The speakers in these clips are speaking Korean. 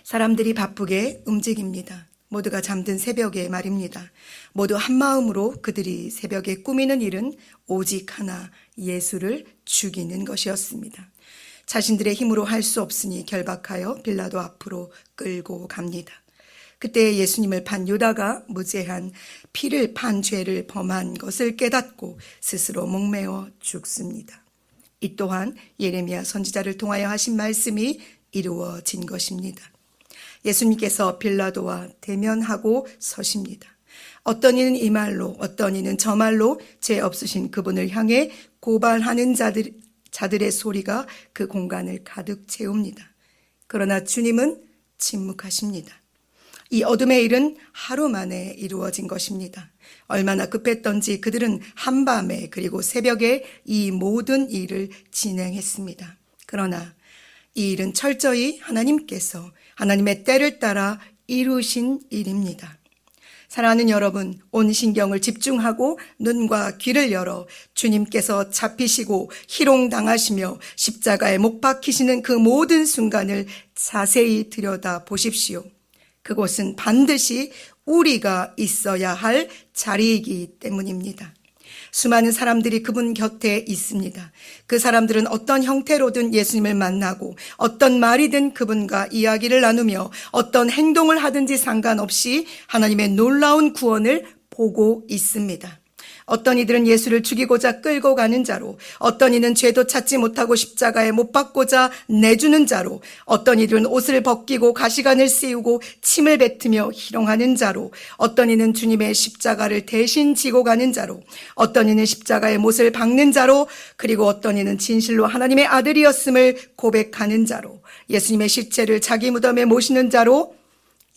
사람들이 바쁘게 움직입니다. 모두가 잠든 새벽에 말입니다. 모두 한마음으로 그들이 새벽에 꾸미는 일은 오직 하나, 예수를 죽이는 것이었습니다. 자신들의 힘으로 할 수 없으니 결박하여 빌라도 앞으로 끌고 갑니다. 그때 예수님을 판 유다가 무죄한 피를 판 죄를 범한 것을 깨닫고 스스로 목매어 죽습니다. 이 또한 예레미야 선지자를 통하여 하신 말씀이 이루어진 것입니다. 예수님께서 빌라도와 대면하고 서십니다. 어떤 이는 이 말로, 어떤 이는 저 말로 죄 없으신 그분을 향해 고발하는 자들의 소리가 그 공간을 가득 채웁니다. 그러나 주님은 침묵하십니다. 이 어둠의 일은 하루 만에 이루어진 것입니다. 얼마나 급했던지 그들은 한밤에 그리고 새벽에 이 모든 일을 진행했습니다. 그러나 이 일은 철저히 하나님께서 하나님의 때를 따라 이루신 일입니다. 사랑하는 여러분, 온 신경을 집중하고 눈과 귀를 열어 주님께서 잡히시고 희롱당하시며 십자가에 못 박히시는 그 모든 순간을 자세히 들여다 보십시오. 그곳은 반드시 우리가 있어야 할 자리이기 때문입니다. 수많은 사람들이 그분 곁에 있습니다. 그 사람들은 어떤 형태로든 예수님을 만나고 어떤 말이든 그분과 이야기를 나누며 어떤 행동을 하든지 상관없이 하나님의 놀라운 구원을 보고 있습니다. 어떤 이들은 예수를 죽이고자 끌고 가는 자로, 어떤 이는 죄도 찾지 못하고 십자가에 못 박고자 내주는 자로, 어떤 이들은 옷을 벗기고 가시관을 씌우고 침을 뱉으며 희롱하는 자로, 어떤 이는 주님의 십자가를 대신 지고 가는 자로, 어떤 이는 십자가에 못을 박는 자로, 그리고 어떤 이는 진실로 하나님의 아들이었음을 고백하는 자로, 예수님의 시체를 자기 무덤에 모시는 자로,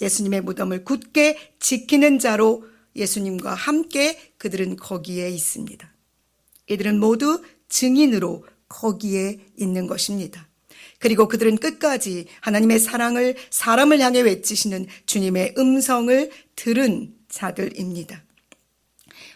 예수님의 무덤을 굳게 지키는 자로, 예수님과 함께 그들은 거기에 있습니다. 이들은 모두 증인으로 거기에 있는 것입니다. 그리고 그들은 끝까지 하나님의 사랑을 사람을 향해 외치시는 주님의 음성을 들은 자들입니다.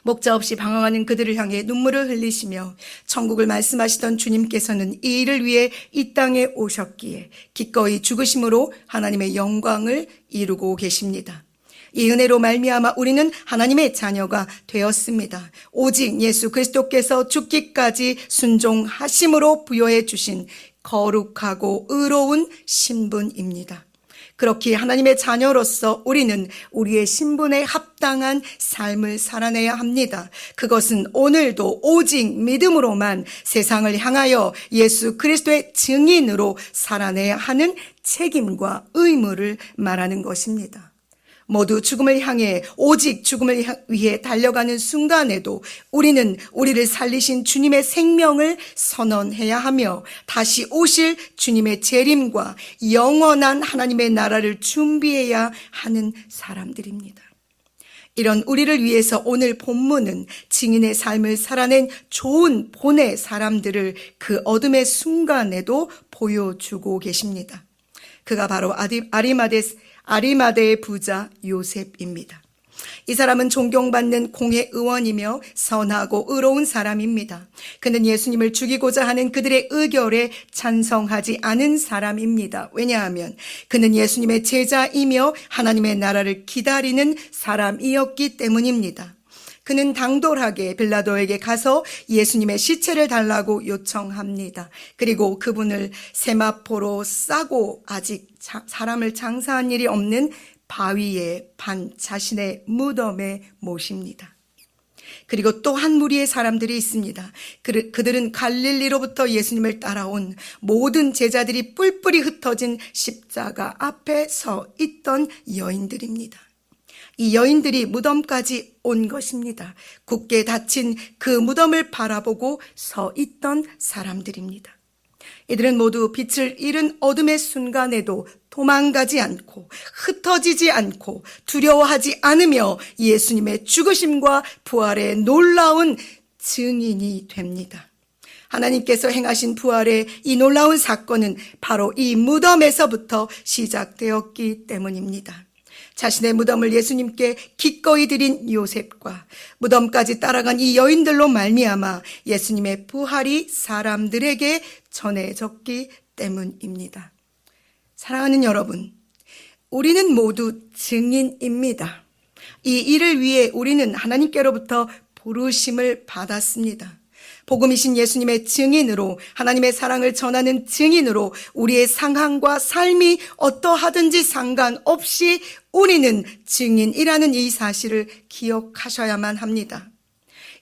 목자 없이 방황하는 그들을 향해 눈물을 흘리시며 천국을 말씀하시던 주님께서는 이 일을 위해 이 땅에 오셨기에 기꺼이 죽으심으로 하나님의 영광을 이루고 계십니다. 이 은혜로 말미암아 우리는 하나님의 자녀가 되었습니다. 오직 예수 그리스도께서 죽기까지 순종하심으로 부여해 주신 거룩하고 의로운 신분입니다. 그렇기에 하나님의 자녀로서 우리는 우리의 신분에 합당한 삶을 살아내야 합니다. 그것은 오늘도 오직 믿음으로만 세상을 향하여 예수 그리스도의 증인으로 살아내야 하는 책임과 의무를 말하는 것입니다. 모두 죽음을 향해 오직 죽음을 위해 달려가는 순간에도 우리는 우리를 살리신 주님의 생명을 선언해야 하며 다시 오실 주님의 재림과 영원한 하나님의 나라를 준비해야 하는 사람들입니다. 이런 우리를 위해서 오늘 본문은 증인의 삶을 살아낸 좋은 본의 사람들을 그 어둠의 순간에도 보여주고 계십니다. 그가 바로 아리마대의 부자 요셉입니다. 이 사람은 존경받는 공회 의원이며 선하고 의로운 사람입니다. 그는 예수님을 죽이고자 하는 그들의 의결에 찬성하지 않은 사람입니다. 왜냐하면 그는 예수님의 제자이며 하나님의 나라를 기다리는 사람이었기 때문입니다. 그는 당돌하게 빌라도에게 가서 예수님의 시체를 달라고 요청합니다. 그리고 그분을 세마포로 싸고 아직 사람을 장사한 일이 없는 바위에 반 자신의 무덤에 모십니다. 그리고 또 한 무리의 사람들이 있습니다. 그들은 갈릴리로부터 예수님을 따라온 모든 제자들이 뿔뿔이 흩어진 십자가 앞에 서 있던 여인들입니다. 이 여인들이 무덤까지 온 것입니다. 굳게 닫힌 그 무덤을 바라보고 서 있던 사람들입니다. 이들은 모두 빛을 잃은 어둠의 순간에도 도망가지 않고 흩어지지 않고 두려워하지 않으며 예수님의 죽으심과 부활의 놀라운 증인이 됩니다. 하나님께서 행하신 부활의 이 놀라운 사건은 바로 이 무덤에서부터 시작되었기 때문입니다. 자신의 무덤을 예수님께 기꺼이 드린 요셉과 무덤까지 따라간 이 여인들로 말미암아 예수님의 부활이 사람들에게 전해졌기 때문입니다. 사랑하는 여러분, 우리는 모두 증인입니다. 이 일을 위해 우리는 하나님께로부터 부르심을 받았습니다. 복음이신 예수님의 증인으로, 하나님의 사랑을 전하는 증인으로 우리의 상황과 삶이 어떠하든지 상관없이 우리는 증인이라는 이 사실을 기억하셔야만 합니다.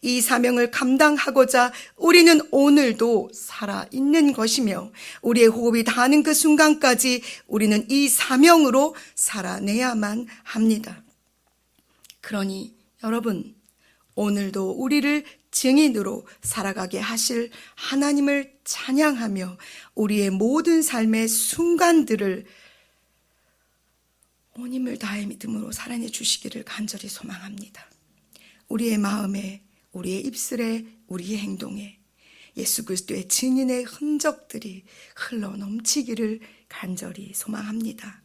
이 사명을 감당하고자 우리는 오늘도 살아있는 것이며 우리의 호흡이 닿는 그 순간까지 우리는 이 사명으로 살아내야만 합니다. 그러니 여러분, 오늘도 우리를 증인으로 살아가게 하실 하나님을 찬양하며 우리의 모든 삶의 순간들을 온 힘을 다해 믿음으로 살아내 주시기를 간절히 소망합니다. 우리의 마음에, 우리의 입술에, 우리의 행동에 예수 그리스도의 증인의 흔적들이 흘러 넘치기를 간절히 소망합니다.